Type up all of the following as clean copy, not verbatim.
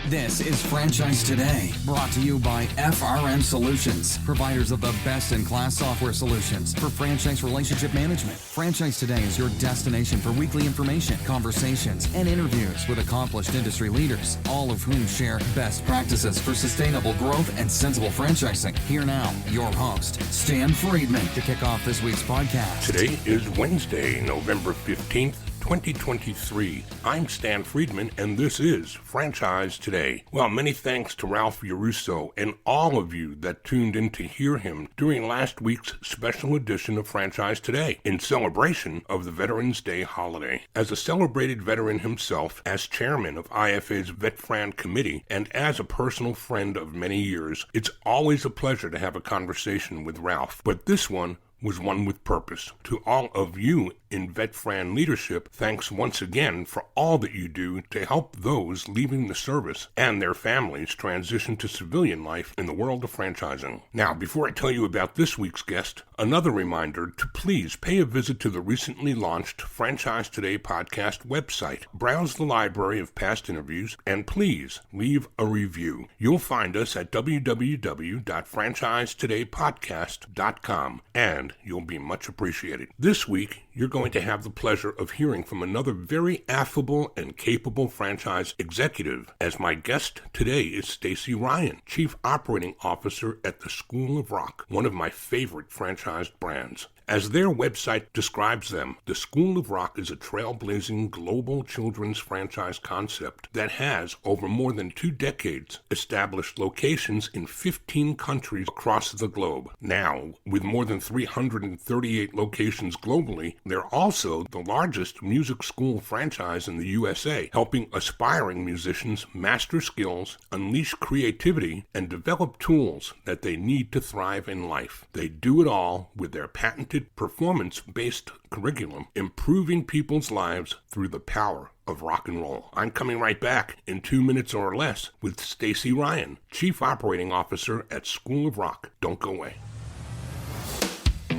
This is Franchise Today, brought to you by FRM Solutions, providers of the best-in-class software solutions for franchise relationship management. Franchise Today is your destination for weekly information, conversations, and interviews with accomplished industry leaders, all of whom share best practices for sustainable growth and sensible franchising. Here now, your host, Stan Friedman, to kick off this week's podcast. Today is Wednesday, November 15th. 2023. I'm Stan Friedman, and this is Franchise Today. Well, many thanks to Ralph Yarusso and all of you that tuned in to hear him during last week's special edition of Franchise Today in celebration of the Veterans Day holiday. As a celebrated veteran himself, as chairman of IFA's VetFran Committee, and as a personal friend of many years, it's always a pleasure to have a conversation with Ralph. But this one was one with purpose. To all of you in VetFran leadership, thanks once again for all that you do to help those leaving the service and their families transition to civilian life in the world of franchising. Now, before I tell you about this week's guest, another reminder to please pay a visit to the recently launched Franchise Today podcast website. Browse the library of past interviews and please leave a review. You'll find us at www.franchisetodaypodcast.com and you'll be much appreciated. This week, you're going to have the pleasure of hearing from another very affable and capable franchise executive, as my guest today is Stacey Ryan, Chief Operating Officer at the School of Rock, one of my favorite franchised brands. As their website describes them, the School of Rock is a trailblazing global children's franchise concept that has, over more than 2 decades, established locations in 15 countries across the globe. Now, with more than 338 locations globally, they're also the largest music school franchise in the USA, helping aspiring musicians master skills, unleash creativity, and develop tools that they need to thrive in life. They do it all with their patented performance-based curriculum, improving people's lives through the power of rock and roll. I'm coming right back in 2 minutes or less with Stacey Ryan, Chief Operating Officer at School of Rock. Don't go away.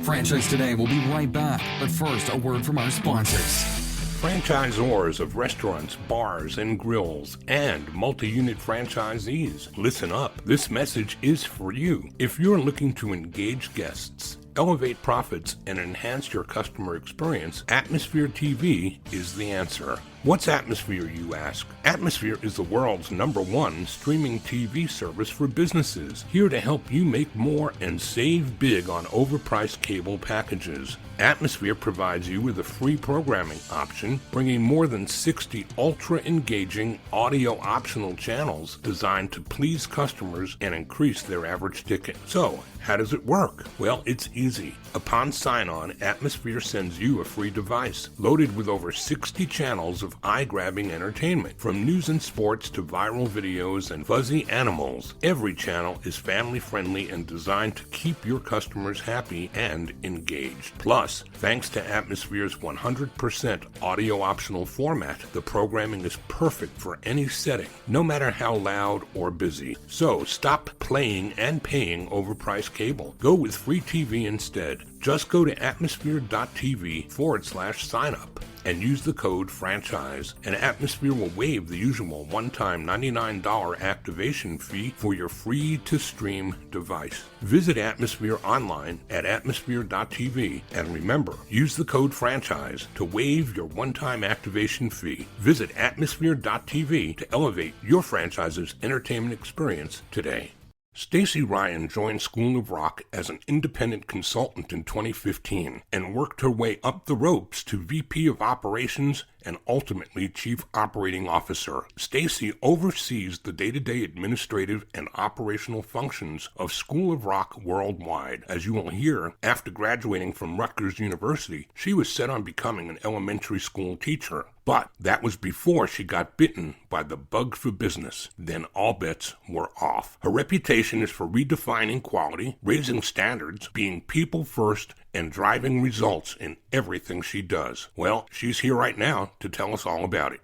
Franchise Today will be right back, but first, a word from our sponsors. Franchisors of restaurants, bars, and grills, and multi-unit franchisees, listen up. This message is for you. If you're looking to engage guests, elevate profits, and enhance your customer experience, Atmosphere TV is the answer. What's Atmosphere, you ask? Atmosphere is the world's #1 streaming TV service for businesses, here to help you make more and save big on overpriced cable packages. Atmosphere provides you with a free programming option, bringing more than 60 ultra-engaging audio-optional channels designed to please customers and increase their average ticket. So, how does it work? Well, it's easy. Upon sign-on, Atmosphere sends you a free device, loaded with over 60 channels of eye-grabbing entertainment. From news and sports to viral videos and fuzzy animals, every channel is family-friendly and designed to keep your customers happy and engaged. Plus, thanks to Atmosphere's 100% audio-optional format, the programming is perfect for any setting, no matter how loud or busy. So, stop playing and paying overpriced cable. Go with free TV instead. Just go to atmosphere.tv/sign-up and use the code FRANCHISE, and Atmosphere will waive the usual one-time $99 activation fee for your free-to-stream device. Visit Atmosphere online at atmosphere.tv, and remember, use the code FRANCHISE to waive your one-time activation fee. Visit atmosphere.tv to elevate your franchise's entertainment experience today. Stacey Ryan joined School of Rock as an independent consultant in 2015 and worked her way up the ropes to VP of Operations and ultimately Chief Operating Officer. Stacey oversees the day-to-day administrative and operational functions of School of Rock worldwide. As you will hear, after graduating from Rutgers University, she was set on becoming an elementary school teacher. But that was before she got bitten by the bug for business. Then all bets were off. Her reputation is for redefining quality, raising standards, being people first, and driving results in everything she does. Well, she's here right now to tell us all about it.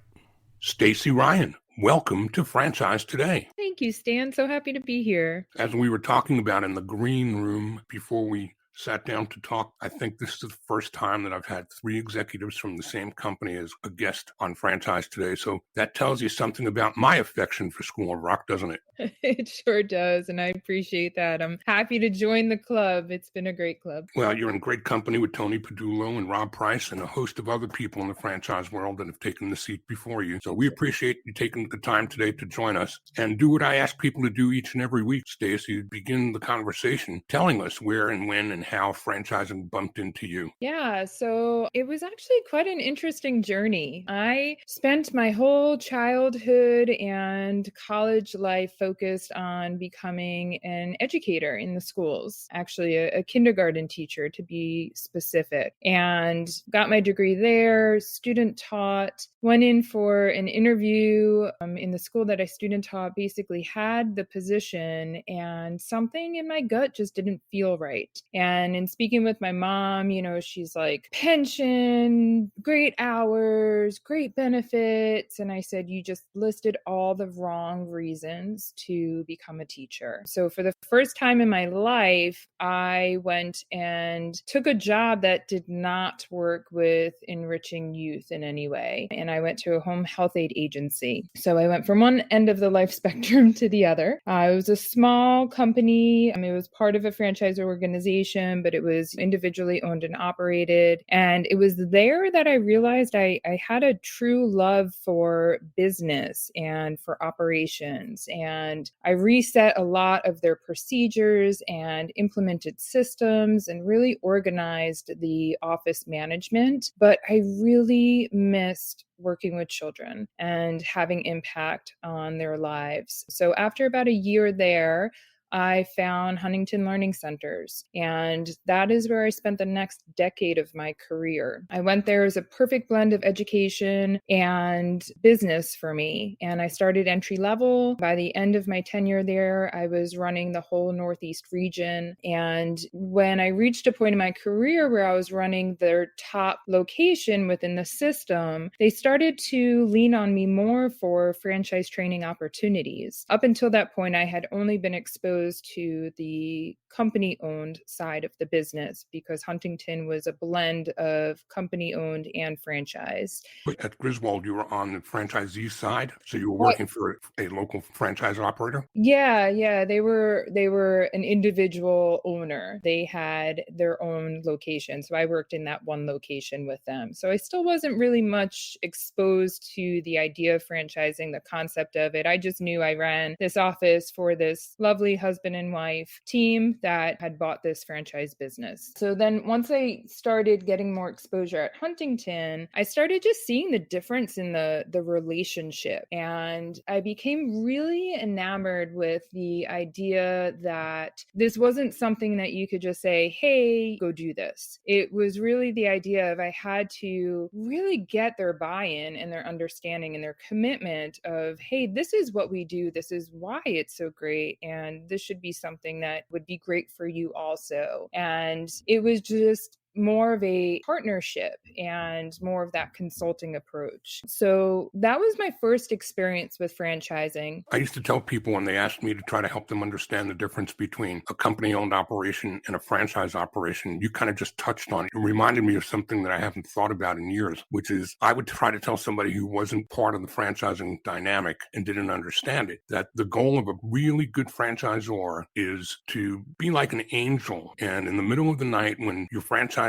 Stacey Ryan, welcome to Franchise Today. Thank you, Stan. So happy to be here. As we were talking about in the green room before we sat down to talk. I think this is the first time that I've had 3 executives from the same company as a guest on Franchise Today. So that tells you something about my affection for School of Rock, doesn't it? It sure does, and I appreciate that. I'm happy to join the club. It's been a great club. Well, you're in great company with Tony Padullo and Rob Price and a host of other people in the franchise world that have taken the seat before you. So we appreciate you taking the time today to join us and do what I ask people to do each and every week, Stacey. Begin the conversation telling us where and when and how franchising bumped into you. Yeah, so it was actually quite an interesting journey. I spent my whole childhood and college life focused on becoming an educator in the schools, actually a kindergarten teacher to be specific, and got my degree there, student taught, went in for an interview in the school that I student taught, basically had the position, and something in my gut just didn't feel right. And in speaking with my mom, she's like, pension, great hours, great benefits. And I said, you just listed all the wrong reasons to become a teacher. So for the first time in my life, I went and took a job that did not work with enriching youth in any way. And I went to a home health aid agency. So I went from one end of the life spectrum to the other. It was a small company. It was part of a franchise organization, but it was individually owned and operated. And it was there that I realized I had a true love for business and for operations. And I reset a lot of their procedures and implemented systems and really organized the office management. But I really missed working with children and having impact on their lives. So after about a year there, I found Huntington Learning Centers, and that is where I spent the next decade of my career. I went there as a perfect blend of education and business for me, and I started entry level. By the end of my tenure there, I was running the whole Northeast region, and when I reached a point in my career where I was running their top location within the system, they started to lean on me more for franchise training opportunities. Up until that point, I had only been exposed to the company-owned side of the business because Huntington was a blend of company-owned and franchise. But at Griswold, you were on the franchisee side, so you were working for a local franchise operator? Yeah. They were an individual owner. They had their own location. So I worked in that one location with them. So I still wasn't really much exposed to the idea of franchising, the concept of it. I just knew I ran this office for this lovely husband and wife team that had bought this franchise business. So then once I started getting more exposure at Huntington, I started just seeing the difference in the relationship. And I became really enamored with the idea that this wasn't something that you could just say, hey, go do this. It was really the idea of I had to really get their buy-in and their understanding and their commitment of, hey, this is what we do. This is why it's so great. And this should be something that would be great for you also. And it was just more of a partnership and more of that consulting approach. So that was my first experience with franchising. I used to tell people when they asked me to try to help them understand the difference between a company-owned operation and a franchise operation, you kind of just touched on it. It reminded me of something that I haven't thought about in years, which is I would try to tell somebody who wasn't part of the franchising dynamic and didn't understand it, that the goal of a really good franchisor is to be like an angel. And in the middle of the night when your franchisees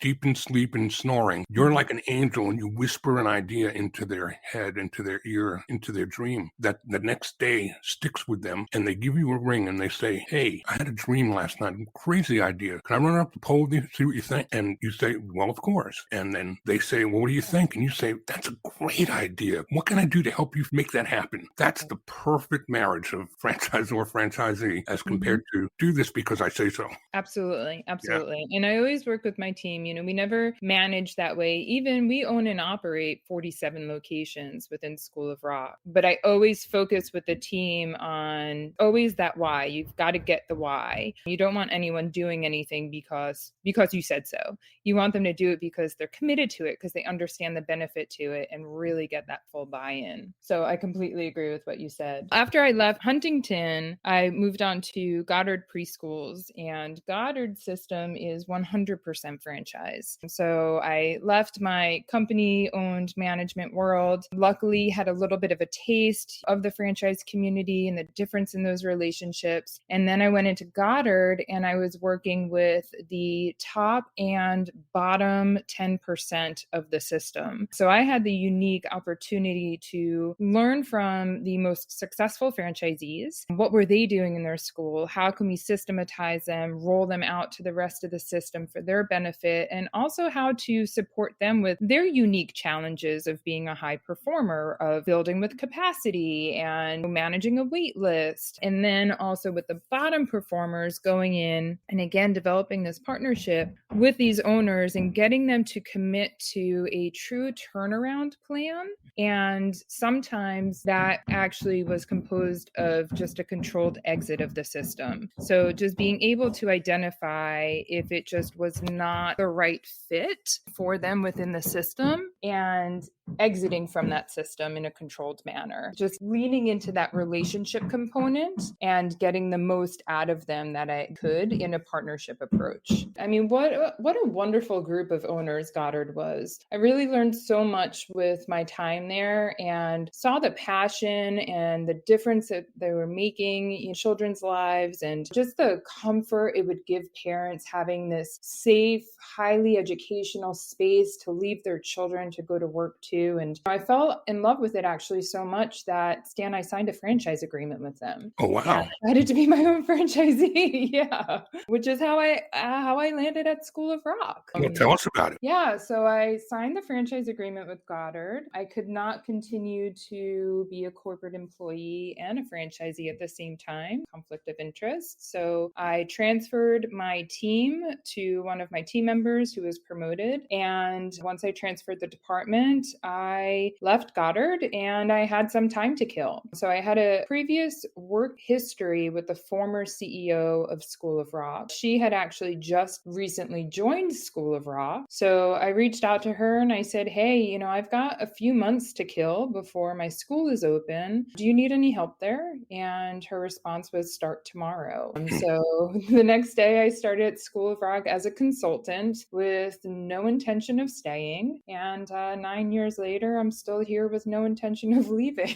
deep in sleep and snoring, you're like an angel and you whisper an idea into their head, into their ear, into their dream that the next day sticks with them, and they give you a ring and they say, hey, I had a dream last night, crazy idea. Can I run up the pole with you, see what you think? And you say, well, of course. And then they say, well, what do you think? And you say, that's a great idea. What can I do to help you make that happen? That's the perfect marriage of franchisor-franchisee as compared to do this because I say so. Absolutely. Yeah. And I always work with with my team. We never manage that way. Even we own and operate 47 locations within School of Rock, but I always focus with the team on always that why. You've got to get the why. You don't want anyone doing anything because you said so. You want them to do it because they're committed to it, because they understand the benefit to it and really get that full buy-in. So I completely agree with what you said. After I left Huntington, I moved on to Goddard Preschools, and Goddard's system is 100% franchise. So I left my company-owned management world, luckily had a little bit of a taste of the franchise community and the difference in those relationships. And then I went into Goddard and I was working with the top and bottom 10% of the system. So I had the unique opportunity to learn from the most successful franchisees. What were they doing in their school? How can we systematize them, roll them out to the rest of the system for their benefit, and also how to support them with their unique challenges of being a high performer, of building with capacity and managing a wait list. And then also with the bottom performers going in and again developing this partnership with these owners and getting them to commit to a true turnaround plan. And sometimes that actually was composed of just a controlled exit of the system. So just being able to identify if it just was not the right fit for them within the system and exiting from that system in a controlled manner. Just leaning into that relationship component and getting the most out of them that I could in a partnership approach. I mean, what a wonderful group of owners Goddard was. I really learned so much with my time there and saw the passion and the difference that they were making in children's lives, and just the comfort it would give parents having this safe, highly educational space to leave their children to go to work to. And I fell in love with it actually so much that, Stan, I signed a franchise agreement with them. Oh, wow. I decided to be my own franchisee. Yeah. Which is how I landed at School of Rock. Well, tell us about it. Yeah. So I signed the franchise agreement with Goddard. I could not continue to be a corporate employee and a franchisee at the same time, conflict of interest. So I transferred my team to one of my team members who was promoted. And once I transferred the department, I left Goddard and I had some time to kill. So I had a previous work history with the former CEO of School of Rock. She had actually just recently joined School of Rock. So I reached out to her and I said, hey, I've got a few months to kill before my school is open. Do you need any help there? And her response was, start tomorrow. So the next day I started at School of Rock as a consultant with no intention of staying. And 9 years later, I'm still here with no intention of leaving.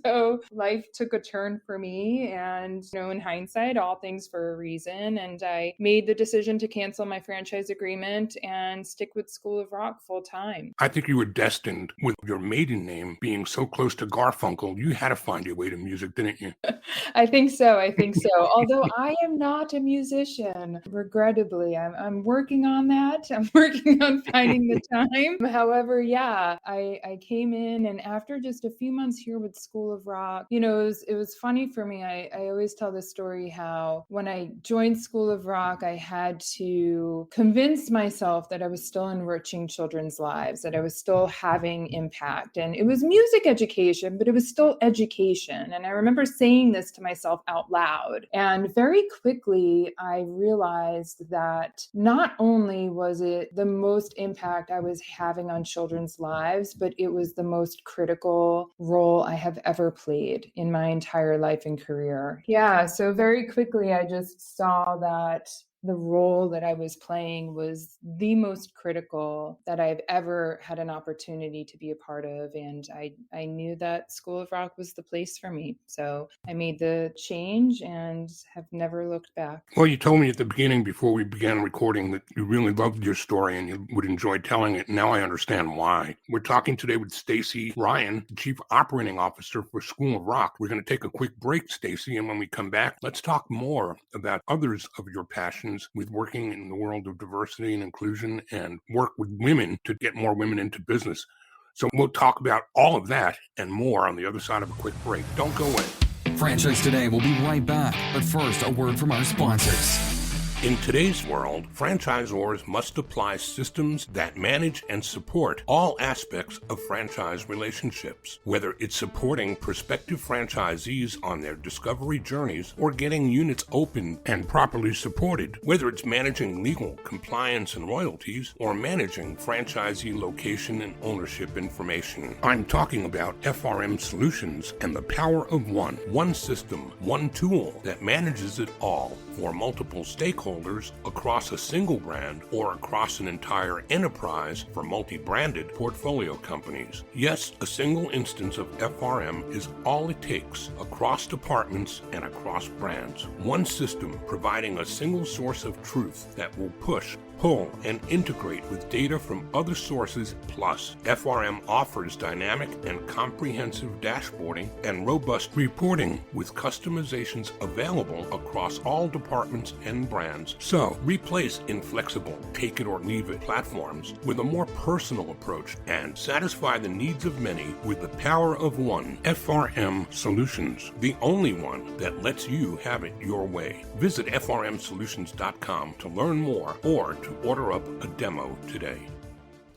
So life took a turn for me, and in hindsight, all things for a reason. And I made the decision to cancel my franchise agreement and stick with School of Rock full time. I think you were destined, with your maiden name being so close to Garfunkel. You had to find your way to music, didn't you? I think so. Although I am not a musician, regrettably, I'm working on that. I'm working on finding the time. However, yeah, I came in, and after just a few months here with School of Rock, it was funny for me. I always tell this story how when I joined School of Rock, I had to convince myself that I was still enriching children's lives, that I was still having impact. And it was music education, but it was still education. And I remember saying this to myself out loud. And very quickly, I realized that not only was it the most impact I was having on children's lives, but it was the most critical role I have ever played in my entire life and career. Yeah, so very quickly, I just saw that the role that I was playing was the most critical that I've ever had an opportunity to be a part of. And I knew that School of Rock was the place for me. So I made the change and have never looked back. Well, you told me at the beginning, before we began recording, that you really loved your story and you would enjoy telling it. Now I understand why. We're talking today with Stacey Ryan, the Chief Operating Officer for School of Rock. We're going to take a quick break, Stacey, and when we come back, let's talk more about others of your passions with working in the world of diversity and inclusion and work with women to get more women into business. So we'll talk about all of that and more on the other side of a quick break. Don't go away. Franchise Today will be right back. But first, a word from our sponsors. In today's world, franchisors must apply systems that manage and support all aspects of franchise relationships, whether it's supporting prospective franchisees on their discovery journeys or getting units open and properly supported, whether it's managing legal, compliance, and royalties, or managing franchisee location and ownership information. I'm talking about FRM Solutions and the power of one system, one tool that manages it all for multiple stakeholders across a single brand or across an entire enterprise for multi-branded portfolio companies. Yes, a single instance of FRM is all it takes across departments and across brands. One system providing a single source of truth that will push, pull, and integrate with data from other sources. Plus, FRM offers dynamic and comprehensive dashboarding and robust reporting with customizations available across all departments and brands. So, replace inflexible take-it-or-leave-it platforms with a more personal approach and satisfy the needs of many with the power of one. FRM Solutions, the only one that lets you have it your way. Visit frmsolutions.com to learn more or to order up a demo today.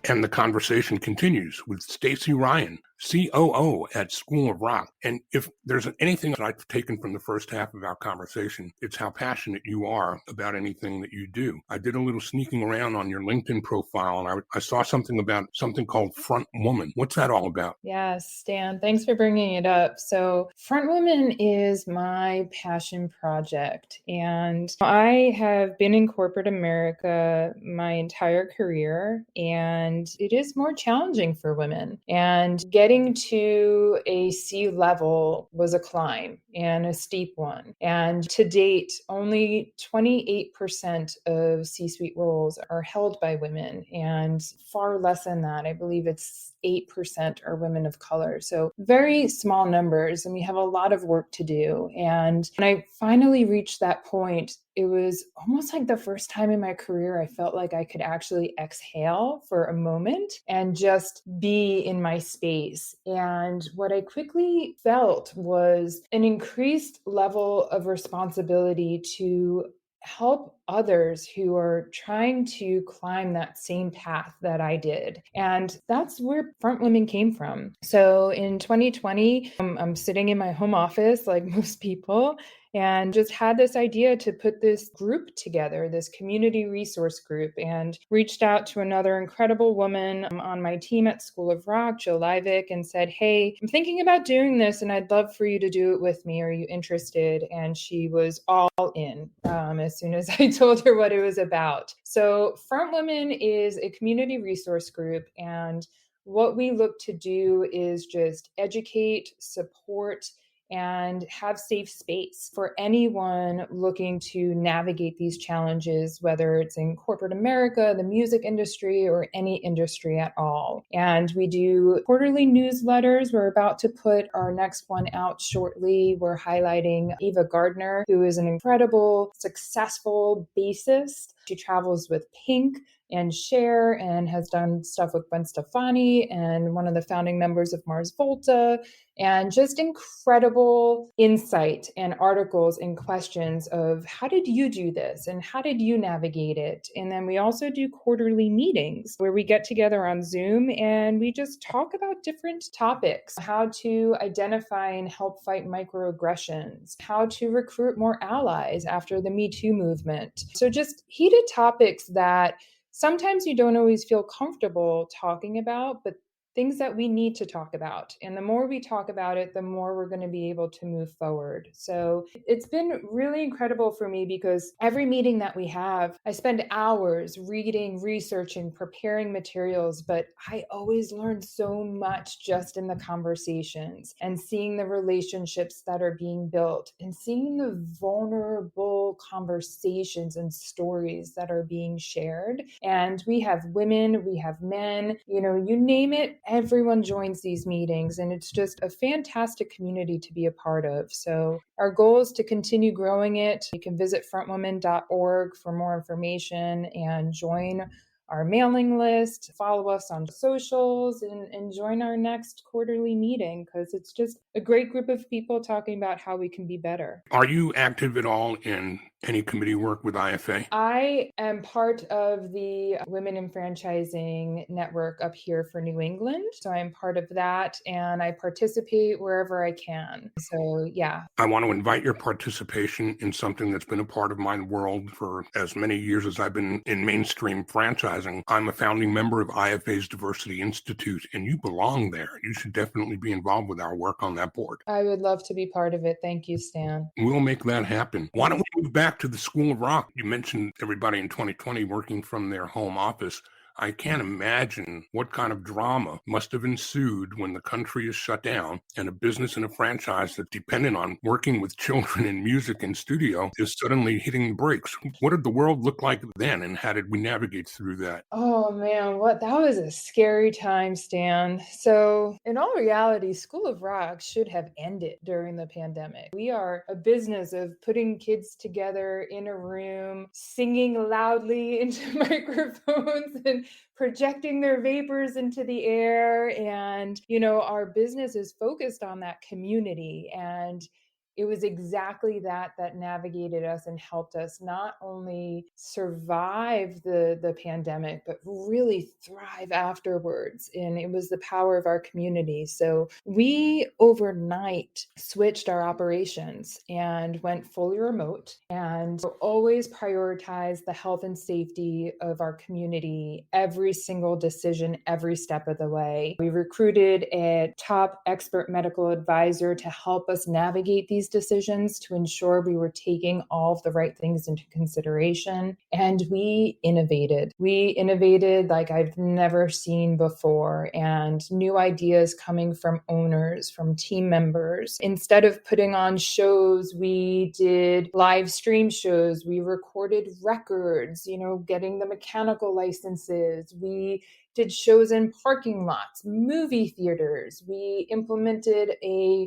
And the conversation continues with Stacey Ryan, COO at School of Rock. And if there's anything that I've taken from the first half of our conversation, it's how passionate you are about anything that you do. I did a little sneaking around on your LinkedIn profile, and I saw something about something called Front Woman. What's that all about? Yes, Stan, thanks for bringing it up. So Front Woman is my passion project, and I have been in corporate America my entire career, and it is more challenging for women. And getting to a C level was a climb and a steep one. And to date, only 28% of C-suite roles are held by women, and far less than that. I believe it's 8% are women of color. So very small numbers, and we have a lot of work to do. And when I finally reached that point, it was almost like the first time in my career I felt like I could actually exhale for a moment and just be in my space. And what I quickly felt was an increased level of responsibility to help others who are trying to climb that same path that I did. And that's where Front Women came from. So in 2020, I'm sitting in my home office like most people, and just had this idea to put this group together, this community resource group, and reached out to another incredible woman on my team at School of Rock, Jill Livick, and said, hey, I'm thinking about doing this and I'd love for you to do it with me. Are you interested? And she was all in as soon as I told her what it was about. So Front Women is a community resource group, and what we look to do is just educate, support, and have safe space for anyone looking to navigate these challenges, whether it's in corporate America, the music industry, or any industry at all. And we do quarterly newsletters. We're about to put our next one out shortly. We're highlighting Eva Gardner, who is an incredible, successful bassist. She travels with Pink and Cher and has done stuff with Gwen Stefani and one of the founding members of Mars Volta, and just incredible insight and articles and questions of how did you do this and how did you navigate it? And then we also do quarterly meetings where we get together on Zoom and we just talk about different topics, how to identify and help fight microaggressions, how to recruit more allies after the Me Too movement. So just heated topics that sometimes you don't always feel comfortable talking about, but things that we need to talk about. And the more we talk about it, the more we're going to be able to move forward. So it's been really incredible for me because every meeting that we have, I spend hours reading, researching, preparing materials, but I always learn so much just in the conversations and seeing the relationships that are being built and seeing the vulnerable conversations and stories that are being shared. And we have women, we have men, you name it, everyone joins these meetings, and it's just a fantastic community to be a part of. So our goal is to continue growing it. You can visit frontwomen.org for more information and join our mailing list, follow us on socials, and join our next quarterly meeting, because it's just a great group of people talking about how we can be better. Are you active at all in any committee work with IFA? I am part of the Women in Franchising Network up here for New England. So I'm part of that, and I participate wherever I can. So yeah. I want to invite your participation in something that's been a part of my world for as many years as I've been in mainstream franchising. I'm a founding member of IFA's Diversity Institute, and you belong there. You should definitely be involved with our work on that board. I would love to be part of it. Thank you, Stan. We'll make that happen. Why don't we move back to the School of Rock? You mentioned everybody in 2020 working from their home office. I can't imagine what kind of drama must have ensued when the country is shut down and a business and a franchise that's dependent on working with children in music and studio is suddenly hitting the brakes. What did the world look like then, and how did we navigate through that? Oh man, that was a scary time, Stan. So in all reality, School of Rock should have ended during the pandemic. We are a business of putting kids together in a room, singing loudly into microphones and projecting their vapors into the air. And, our business is focused on that community. And it was exactly that navigated us and helped us not only survive the pandemic, but really thrive afterwards. And it was the power of our community. So we overnight switched our operations and went fully remote, and always prioritized the health and safety of our community, every single decision, every step of the way. We recruited a top expert medical advisor to help us navigate these decisions, to ensure we were taking all of the right things into consideration. And we innovated. We innovated like I've never seen before, and new ideas coming from owners, from team members. Instead of putting on shows, we did live stream shows. We recorded records, getting the mechanical licenses. We did shows in parking lots, movie theaters. We implemented a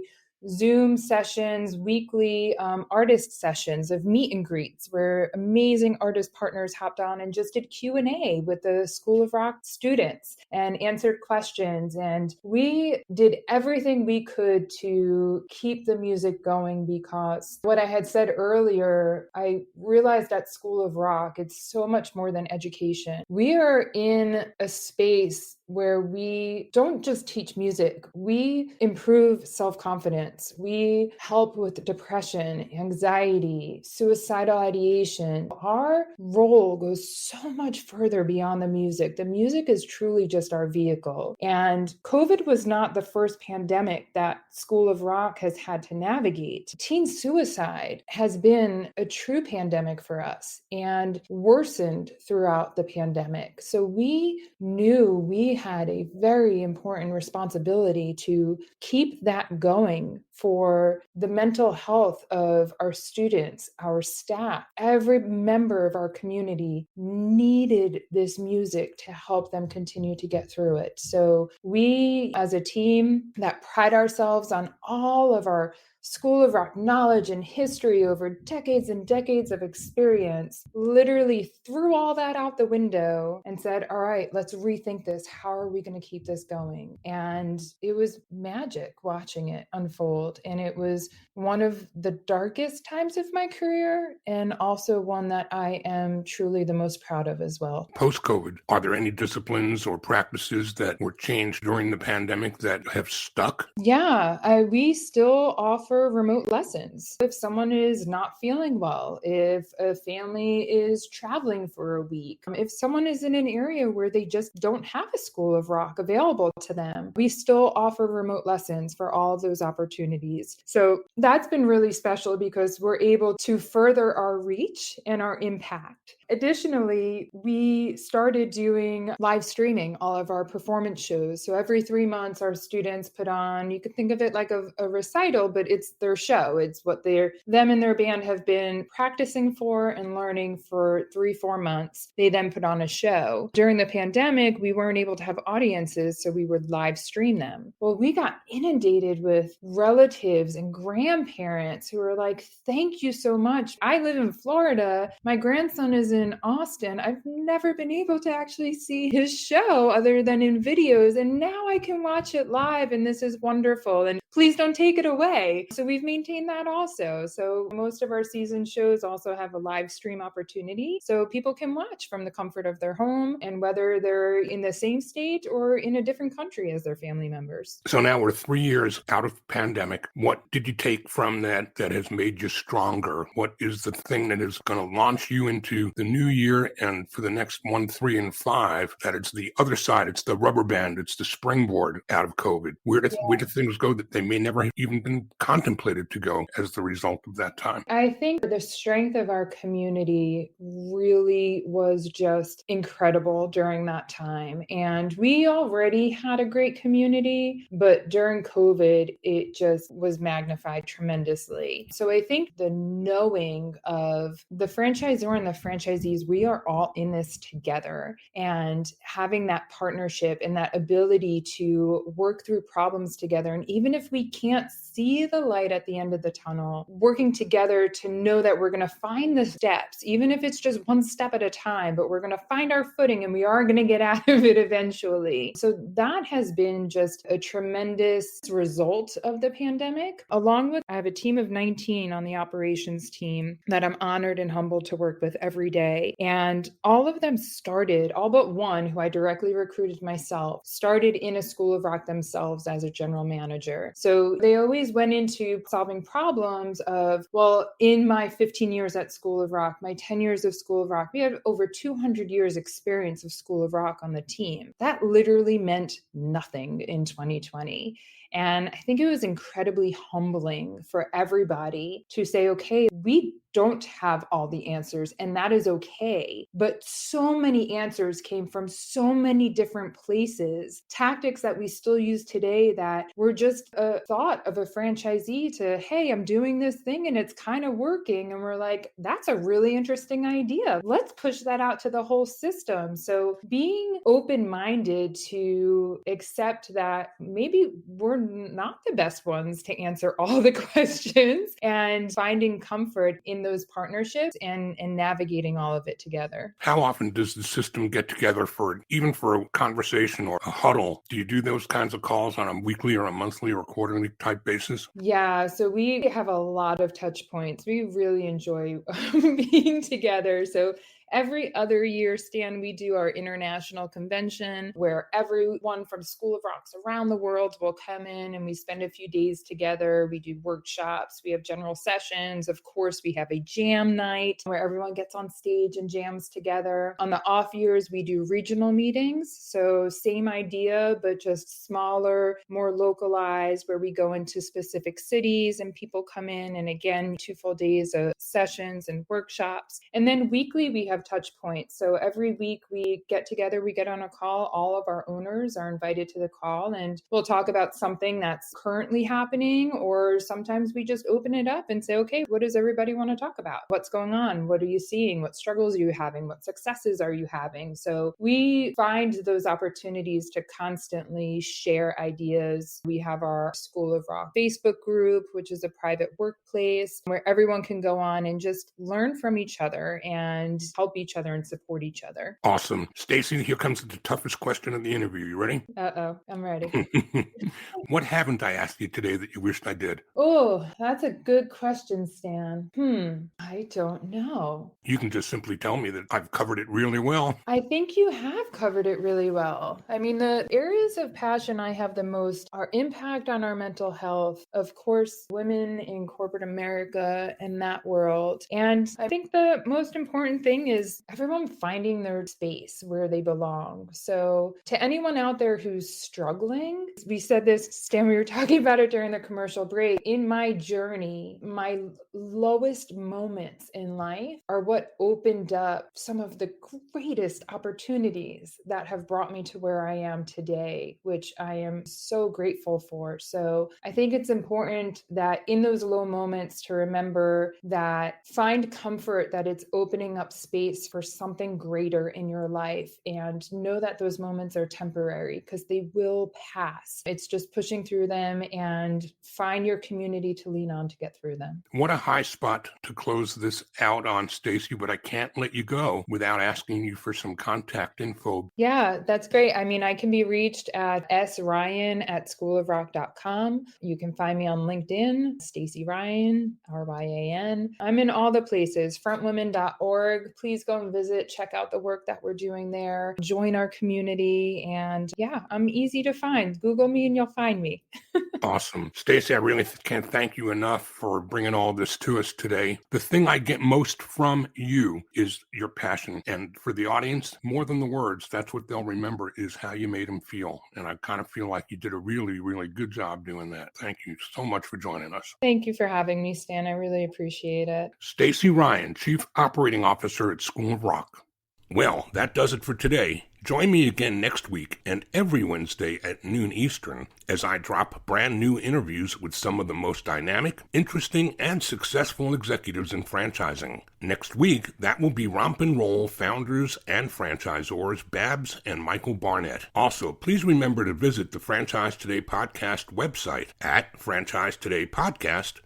Zoom sessions, weekly artist sessions of meet and greets, where amazing artist partners hopped on and just did Q&A with the School of Rock students and answered questions. And we did everything we could to keep the music going, because what I had said earlier, I realized at School of Rock, it's so much more than education. We are in a space where we don't just teach music, we improve self-confidence. We help with depression, anxiety, suicidal ideation. Our role goes so much further beyond the music. The music is truly just our vehicle. And COVID was not the first pandemic that School of Rock has had to navigate. Teen suicide has been a true pandemic for us and worsened throughout the pandemic. So we knew we had a very important responsibility to keep that going for the mental health of our students, our staff. Every member of our community needed this music to help them continue to get through it. So we, as a team that pride ourselves on all of our School of Rock knowledge and history over decades and decades of experience, literally threw all that out the window and said, all right, let's rethink this. How are we going to keep this going? And it was magic watching it unfold. And it was one of the darkest times of my career, and also one that I am truly the most proud of as well. Post-COVID, are there any disciplines or practices that were changed during the pandemic that have stuck? Yeah, we still offer remote lessons. If someone is not feeling well, if a family is traveling for a week, if someone is in an area where they just don't have a School of Rock available to them, we still offer remote lessons for all of those opportunities. So that's been really special, because we're able to further our reach and our impact. Additionally, we started doing live streaming all of our performance shows. So every 3 months, our students put on, you could think of it like a recital, but it's their show. It's what them and their band have been practicing for and learning for 3-4 months. They then put on a show. During the pandemic, we weren't able to have audiences, so we would live stream them. Well, we got inundated with relatives and grandparents who were like, thank you so much. I live in Florida. My grandson is in Austin. I've never been able to actually see his show other than in videos, and now I can watch it live, and this is wonderful. And please don't take it away. So we've maintained that also. So most of our season shows also have a live stream opportunity, so people can watch from the comfort of their home, and whether they're in the same state or in a different country as their family members. So now we're 3 years out of pandemic. What did you take from that has made you stronger? What is the thing that is going to launch you into the new year and for the next 1, 3, and 5, that it's the other side, it's the rubber band, it's the springboard out of COVID? Where do things go that they may never have even been contemplated to go as the result of that time? I think the strength of our community really was just incredible during that time. And we already had a great community, but during COVID, it just was magnified tremendously. So I think the knowing of the franchisor and the franchisees, we are all in this together, and having that partnership and that ability to work through problems together. And even if we can't see the light at the end of the tunnel, working together to know that we're going to find the steps, even if it's just one step at a time, but we're going to find our footing and we are going to get out of it eventually. So that has been just a tremendous result of the pandemic. Along with, I have a team of 19 on the operations team that I'm honored and humbled to work with every day. And all of them started, all but one, who I directly recruited myself, started in a School of Rock themselves as a general manager. So they always went into solving problems of, well, in my 15 years at School of Rock, my 10 years of School of Rock, we had over 200 years experience of School of Rock on the team. That literally meant nothing in 2020. And I think it was incredibly humbling for everybody to say, okay, we don't have all the answers, and that is okay. But so many answers came from so many different places, tactics that we still use today that were just a thought of a franchisee to, hey, I'm doing this thing and it's kind of working. And we're like, that's a really interesting idea. Let's push that out to the whole system. So being open-minded to accept that maybe we're not the best ones to answer all the questions, and finding comfort in those partnerships and navigating all of it together. How often does the system get together even for a conversation or a huddle? Do you do those kinds of calls on a weekly or a monthly or quarterly type basis? Yeah, so we have a lot of touch points. We really enjoy being together. So every other year, Stan, we do our international convention where everyone from School of Rocks around the world will come in, and we spend a few days together. We do workshops, we have general sessions. Of course, we have a jam night where everyone gets on stage and jams together. On the off years, we do regional meetings. So same idea, but just smaller, more localized, where we go into specific cities and people come in, and again, 2 full days of sessions and workshops. And then weekly, we have touch points. So every week we get together, we get on a call. All of our owners are invited to the call, and we'll talk about something that's currently happening, or sometimes we just open it up and say, okay, what does everybody want to talk about? What's going on? What are you seeing? What struggles are you having? What successes are you having? So we find those opportunities to constantly share ideas. We have our School of Rock Facebook group, which is a private workplace where everyone can go on and just learn from each other and help each other and support each other. Awesome. Stacey, here comes the toughest question of the interview. You ready? Uh-oh, I'm ready. What haven't I asked you today that you wished I did? Oh, that's a good question, Stan. I don't know. You can just simply tell me that I've covered it really well. I think you have covered it really well. I mean, the areas of passion I have the most are impact on our mental health, of course, women in corporate America and that world. And I think the most important thing is everyone finding their space where they belong. So to anyone out there who's struggling, we said this, Stan, we were talking about it during the commercial break. In my journey, my lowest moments in life are what opened up some of the greatest opportunities that have brought me to where I am today, which I am so grateful for. So I think it's important that in those low moments to remember that find comfort that it's opening up space for something greater in your life, and know that those moments are temporary because they will pass. It's just pushing through them and find your community to lean on to get through them. What a high spot to close this out on, Stacey, but I can't let you go without asking you for some contact info. Yeah, that's great. I mean, I can be reached at sryan@schoolofrock.com. You can find me on LinkedIn, Stacey Ryan, Ryan. I'm in all the places, frontwomen.org. Please go and visit, check out the work that we're doing there, join our community. And yeah, I'm easy to find. Google me and you'll find me. Awesome. Stacey, I really can't thank you enough for bringing all this to us today. The thing I get most from you is your passion. And for the audience, more than the words, that's what they'll remember is how you made them feel. And I kind of feel like you did a really, really good job doing that. Thank you so much for joining us. Thank you for having me, Stan. I really appreciate it. Stacey Ryan, Chief Operating Officer at School of Rock. Well, that does it for today. Join me again next week and every Wednesday at noon Eastern as I drop brand new interviews with some of the most dynamic, interesting, and successful executives in franchising. Next week, that will be Romp and Roll founders and franchisors Babs and Michael Barnett. Also, please remember to visit the Franchise Today podcast website at franchisetodaypodcast.com.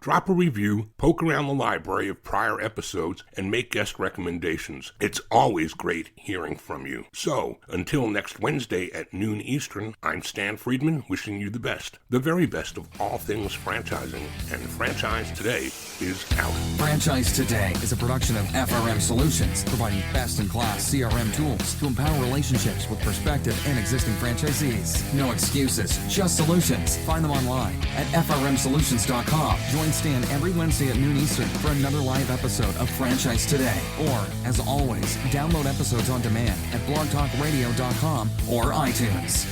Drop a review, poke around the library of prior episodes, and make guest recommendations. It's always great hearing from you. So, until next Wednesday at noon Eastern, I'm Stan Friedman, wishing you the best, the very best of all things franchising, and Franchise Today is out. Franchise Today is a production of FRM Solutions, providing best-in-class CRM tools to empower relationships with prospective and existing franchisees. No excuses, just solutions. Find them online at frmsolutions.com. Join Stan every Wednesday at noon Eastern for another live episode of Franchise Today. Or, as always, download episodes on demand at blogtalkradio.com or iTunes.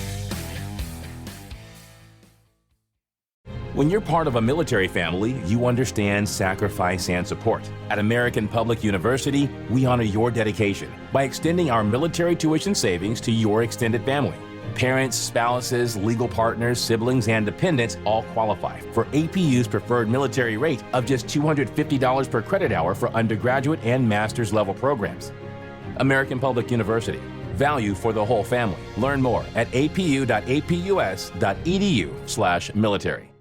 When you're part of a military family, you understand sacrifice and support. At American Public University, we honor your dedication by extending our military tuition savings to your extended family. Parents, spouses, legal partners, siblings, and dependents all qualify for APU's preferred military rate of just $250 per credit hour for undergraduate and master's level programs. American Public University. Value for the whole family. Learn more at apu.apus.edu/military.